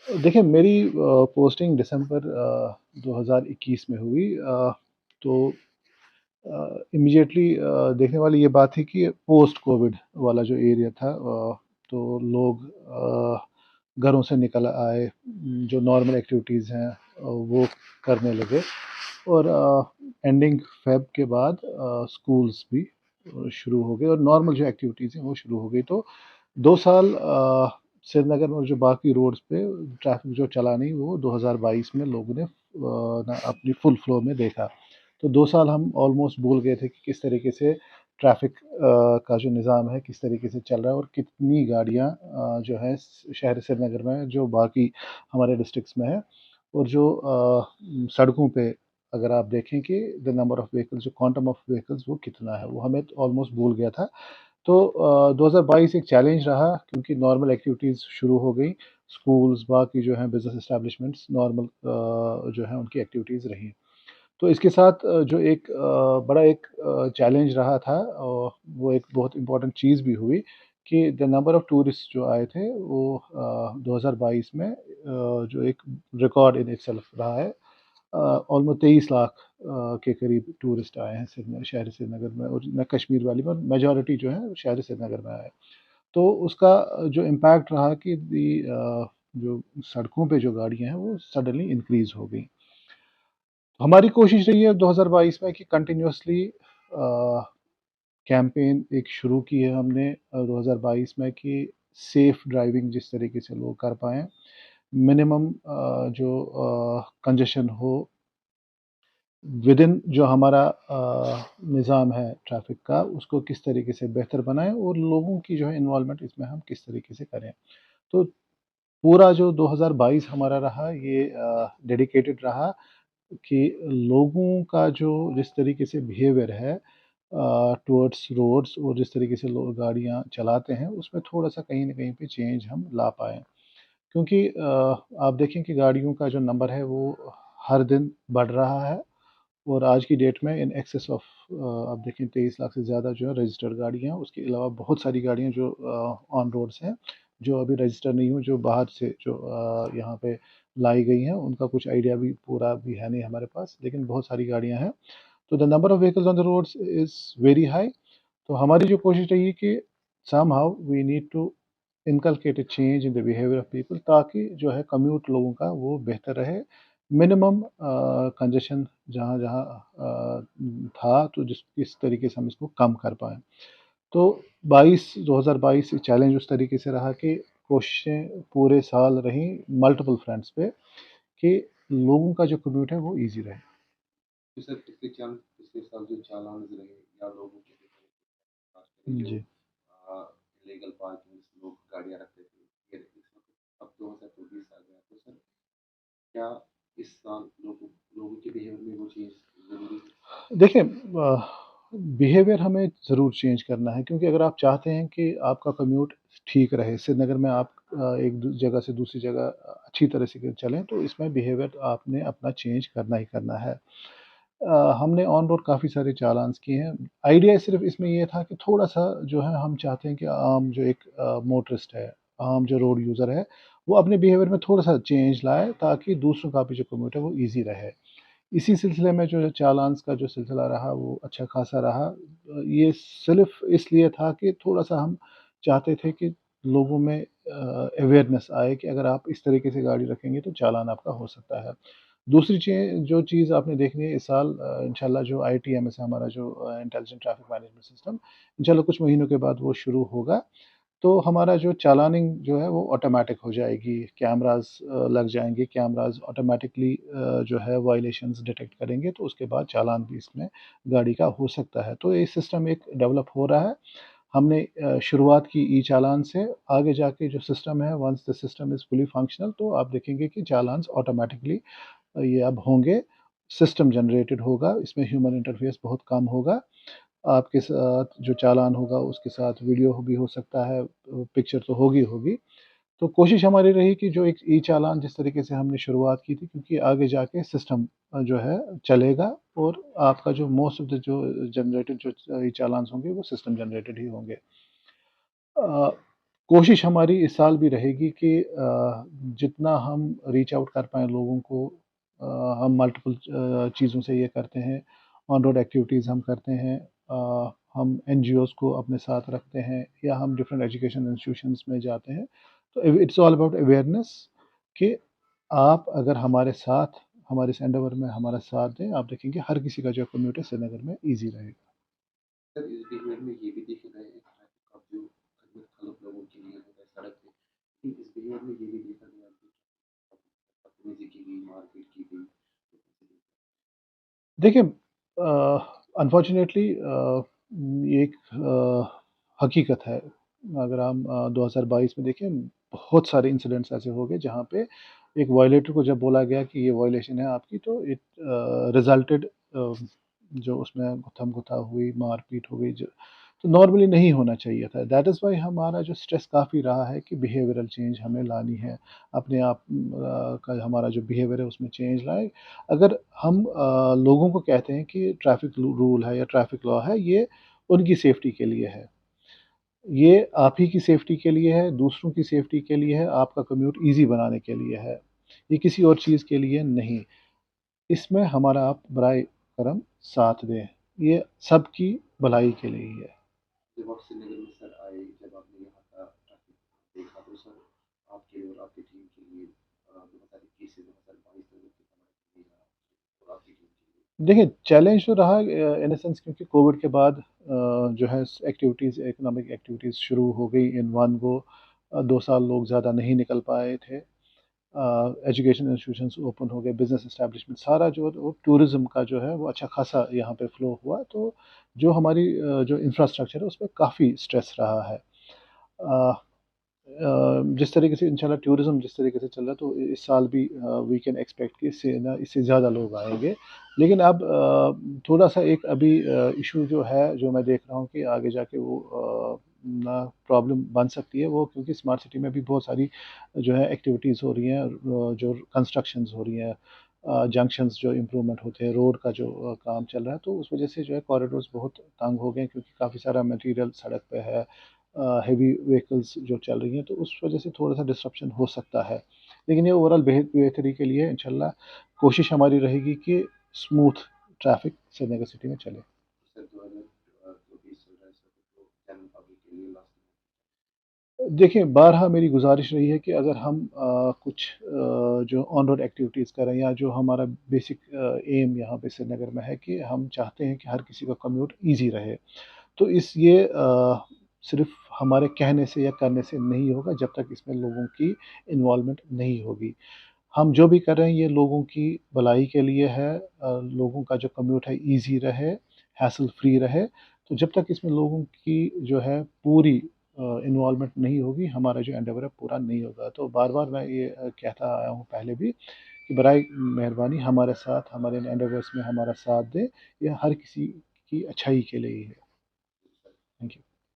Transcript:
देखिए मेरी पोस्टिंग दिसंबर 2021 में हुई। तो इमीडिएटली देखने वाली ये बात थी कि पोस्ट कोविड वाला जो एरिया था, तो लोग घरों से निकल आए, जो नॉर्मल एक्टिविटीज़ हैं वो करने लगे। और एंडिंग फेब के बाद स्कूल्स भी शुरू हो गए और नॉर्मल जो एक्टिविटीज़ हैं वो शुरू हो गई। तो 2 साल श्रीनगर में जो बाकी रोड्स पे ट्रैफिक जो चला नहीं, वो 2022 में लोगों ने ना अपनी फुल फ्लो में देखा। तो 2 साल हम ऑलमोस्ट भूल गए थे कि किस तरीके से ट्रैफिक का जो निज़ाम है किस तरीके से चल रहा है और कितनी गाड़ियाँ जो है शहर श्रीनगर में जो बाकी हमारे डिस्ट्रिक्ट्स में है। और जो सड़कों पे अगर आप देखें कि द नंबर ऑफ व्हीकल्स, जो क्वांटम ऑफ व्हीकल्स वो कितना है, वो हमें ऑलमोस्ट भूल गया था। तो 2022 एक चैलेंज रहा क्योंकि नॉर्मल एक्टिविटीज़ शुरू हो गई। स्कूल्स बाकी जो हैं बिजनेस एस्टेब्लिशमेंट्स नॉर्मल जो है उनकी एक्टिविटीज़ रही। तो इसके साथ जो एक बड़ा एक चैलेंज रहा था, वो एक बहुत इम्पोर्टेंट चीज़ भी हुई कि द नंबर ऑफ टूरिस्ट जो आए थे वो 2022 में जो एक रिकॉर्ड इन इटसेल्फ रहा है। ऑलमोस्ट 23 लाख के करीब टूरिस्ट आए हैं श्रीनगर, शहर श्रीनगर में, और न कश्मीर वैली में मेजॉरिटी जो है शहर श्रीनगर में आए। तो उसका जो इम्पैक्ट रहा कि जो सड़कों पे जो गाड़ियां हैं वो सडनली इंक्रीज हो गई। हमारी कोशिश रही है 2022 में कि कंटिन्यूसली कैंपेन एक शुरू की है हमने 2022 में कि सेफ ड्राइविंग जिस तरीके से लोग कर पाएँ, मिनिमम जो कंजेशन हो विदिन जो हमारा निज़ाम है ट्रैफ़िक का, उसको किस तरीके से बेहतर बनाएँ और लोगों की जो है इन्वॉल्वमेंट इसमें हम किस तरीके से करें। तो पूरा जो 2022 हमारा रहा ये डेडिकेटेड रहा कि लोगों का जो जिस तरीके से बिहेवियर है टुवर्ड्स रोड्स और जिस तरीके से लोग गाड़ियाँ चलाते हैं, उसमें थोड़ा-सा कहीं न कहीं पे चेंज हम ला पाएँ। क्योंकि आप देखें कि गाड़ियों का जो नंबर है वो हर दिन बढ़ रहा है और आज की डेट में इन एक्सेस ऑफ आप देखें 23 लाख से ज़्यादा जो है रजिस्टर्ड गाड़ियाँ हैं। उसके अलावा बहुत सारी गाड़ियाँ जो ऑन रोड्स हैं, जो अभी रजिस्टर नहीं हुई, जो बाहर से जो यहाँ पे लाई गई हैं, उनका कुछ आइडिया भी पूरा भी है नहीं हमारे पास, लेकिन बहुत सारी गाड़ियाँ हैं। तो the number of vehicles on the roads is very high. तो हमारी जो कोशिश रही है कि somehow we need to inculcate a change in the behaviour of people, ताकि जो है कम्यूट लोगों का वो बेहतर रहे। मिनिमम कंजेशन जहाँ जहाँ था, तो जिस इस तरीके से हम इसको कम कर पाएँ। तो 2022 चैलेंज उस तरीके से रहा कि कोशिशें पूरे साल रहीं मल्टीपल फ्रंट्स पे कि लोगों का जो कम्यूट है वो ईज़ी रहे। तो सर पिछले साल जो चालान रहे या लोगों के खास करके जो जी। इलीगल पार्किंग लोग गाड़ियां रखते थे, ये इस वक्त अब 2024 आ गया, तो सर क्या इस साल लोगों के बिहेवियर में वो चीज़ जरूरी है? देखिए बिहेवियर हमें ज़रूर चेंज करना है, क्योंकि अगर आप चाहते हैं कि आपका कम्यूट ठीक रहे, श्रीनगर में आप एक जगह से दूसरी जगह अच्छी तरह से चलें, तो इसमें बिहेवियर आपने अपना चेंज करना ही करना है। हमने ऑन रोड काफ़ी सारे चालान्स किए हैं। आइडिया सिर्फ इसमें ये था कि थोड़ा सा जो है हम चाहते हैं कि आम जो एक मोटरिस्ट है, आम जो रोड यूज़र है, वो अपने बिहेवियर में थोड़ा सा चेंज लाए, ताकि दूसरों का भी जो कम्यूट है वो ईजी रहे। इसी सिलसिले में जो चालान्स का जो सिलसिला रहा वो अच्छा खासा रहा। ये सिर्फ़ इसलिए था कि थोड़ा-सा हम चाहते थे कि लोगों में अवेयरनेस आए कि अगर आप इस तरीके से गाड़ी रखेंगे तो चालान आपका हो सकता है। दूसरी जो चीज़ आपने देखनी है इस साल, इंशाल्लाह जो आईटीएमएस है, हमारा जो इंटेलिजेंट ट्रैफिक मैनेजमेंट सिस्टम, इंशाल्लाह कुछ महीनों के बाद वो शुरू होगा। तो हमारा जो चालानिंग जो है वो ऑटोमैटिक हो जाएगी, कैमराज़ लग जाएँगे, कैमराज़ ऑटोमैटिकली जो है वायलेशंस डिटेक्ट करेंगे, तो उसके बाद चालान भी इसमें गाड़ी का हो सकता है। तो ये सिस्टम एक डेवलप हो रहा है। हमने शुरुआत की ई-चालान से, आगे जाके जो सिस्टम है, once the system is fully functional, तो आप देखेंगे कि चालान्स ऑटोमैटिकली ये अब होंगे, सिस्टम जनरेटेड होगा, इसमें ह्यूमन इंटरफेस बहुत कम होगा। आपके साथ जो चालान होगा उसके साथ वीडियो भी हो सकता है, पिक्चर तो होगी होगी। तो कोशिश हमारी रही कि जो एक ई-चालान जिस तरीके से हमने शुरुआत की थी, क्योंकि आगे जाके सिस्टम जो है चलेगा और आपका जो मोस्ट ऑफ द जो जनरेटेड जो ई-चालान्स होंगे वो सिस्टम जनरेटेड ही होंगे। कोशिश हमारी इस साल भी रहेगी कि जितना हम रीच आउट कर पाएँ लोगों को, हम मल्टीपल चीज़ों से ये करते हैं, ऑन रोड एक्टिविटीज़ हम करते हैं, हम एनजीओज़ को अपने साथ रखते हैं या हम डिफरेंट एजुकेशन इंस्टीट्यूशंस में जाते हैं। तो इट्स ऑल अबाउट अवेयरनेस कि आप अगर हमारे साथ, हमारे इस एंडेवर में हमारा साथ दें, आप देखेंगे हर किसी का जो कम्यूट है श्रीनगर में ईज़ी रहेगा। सर इस बिहेवियर में ये भी देखे गए हैं ट्रैफिक का जो खलबत खलप लोगों के लिए होता है सड़क पे, लेकिन इस बिहेवियर में ये भी देखा गया कि बदतमीजी की गई, मारपीट की गई, तो कैसे देखते देखिए, अनफॉर्चुनेटली ये एक हकीकत है। अगर हम 2022 में देखें, बहुत सारे इंसिडेंट्स ऐसे हो गए जहाँ पे एक वायलेटर को जब बोला गया कि ये वायलेशन है आपकी, तो इट रिजल्टेड, जो उसमें गुत्थम-गुत्था हुई, मार-पीट हो गई, जो तो नॉर्मली नहीं होना चाहिए था। दैट इज़ व्हाई हमारा जो स्ट्रेस काफ़ी रहा है कि बिहेवियरल चेंज हमें लानी है। अपने आप का हमारा जो बिहेवियर है उसमें चेंज लाएँ। अगर हम लोगों को कहते हैं कि ट्रैफ़िक रूल है या ट्रैफ़िक लॉ है, ये उनकी सेफ्टी के लिए है। ये आप ही की सेफ्टी के लिए है, दूसरों की सेफ्टी के लिए है, आपका कम्यूट ईज़ी बनाने के लिए है। ये किसी और चीज़ के लिए नहीं। इसमें हमारा आप बराए करम साथ दें। ये सबकी भलाई के लिए ही है। हैं? जब आप श्रीनगर में सर आए, जब आपने यहाँ का ट्रैफिक देखा, तो सर आपके और आपकी टीम के लिए 2021 से 2022 तक कितना चैलेंज रहा और आपकी टीम के लिए? देखिए, चैलेंज तो रहा इन अ सेंस, क्योंकि कोविड के बाद जो है एक्टिविटीज़, इकोनॉमिक एक्टिविटीज़ शुरू हो गई इन वन गो। 2 साल लोग ज़्यादा नहीं निकल पाए थे। एजुकेशन इंस्टीट्यूशंस ओपन हो गए, बिज़नेस एस्टेब्लिशमेंट सारा जो वो टूरिज़्म का जो है वो अच्छा खासा यहाँ पे फ्लो हुआ। तो जो हमारी जो इंफ्रास्ट्रक्चर है उसपे काफ़ी स्ट्रेस रहा है। अ जिस तरीके से इंशाल्लाह टूरिज़्म जिस तरीके से चल रहा है, तो इस साल भी वी कैन एक्सपेक्ट कि इससे ज़्यादा लोग आएँगे। लेकिन अब थोड़ा-सा एक अभी इश्यू जो है, जो मैं देख रहा हूँ कि आगे जाके वो ना प्रॉब्लम बन सकती है वो, क्योंकि स्मार्ट सिटी में भी बहुत सारी जो है एक्टिविटीज़ हो रही हैं, जो कंस्ट्रक्शंस हो रही हैं, जंक्शंस जो इम्प्रूवमेंट होते हैं, रोड का जो काम चल रहा है, तो उस वजह से जो है कॉरिडोर्स बहुत तंग हो गए हैं, क्योंकि काफ़ी सारा मटेरियल सड़क पे है। हेवी व्हीकल्स जो चल रही हैं, तो उस वजह से थोड़ा-सा डिसरप्शन हो सकता है। लेकिन ये ओवरऑल बेहतरी के लिए इंशाल्लाह कोशिश हमारी रहेगी कि स्मूथ ट्रैफ़िक श्रीनगर सिटी में चले। सर 2024 चल रहा है सर, तो जनरल पब्लिक के लिए लास्ट में देखिए, बारहा मेरी गुज़ारिश रही है कि अगर हम कुछ जो ऑन रोड एक्टिविटीज़ करें, या जो हमारा बेसिक एम यहाँ पे श्रीनगर में है कि हम चाहते हैं कि हर किसी का कम्यूट ईज़ी रहे। तो ये सिर्फ़ हमारे कहने से या करने से नहीं होगा, जब तक इसमें लोगों की इन्वॉल्वमेंट नहीं होगी। हम जो भी कर रहे हैं ये लोगों की भलाई के लिए है, लोगों का जो कम्यूट है ईज़ी रहे, हैसल फ्री रहे। तो जब तक इसमें लोगों की जो है पूरी इन्वॉल्वमेंट नहीं होगी, हमारा जो एंडेवर है पूरा नहीं होगा। तो बार-बार मैं ये कहता आया हूँ पहले भी कि बराए मेहरबानी हमारे साथ, हमारे इन एंडेवर्स में हमारा साथ दें। ये हर किसी की अच्छाई के लिए ही है। Thank you.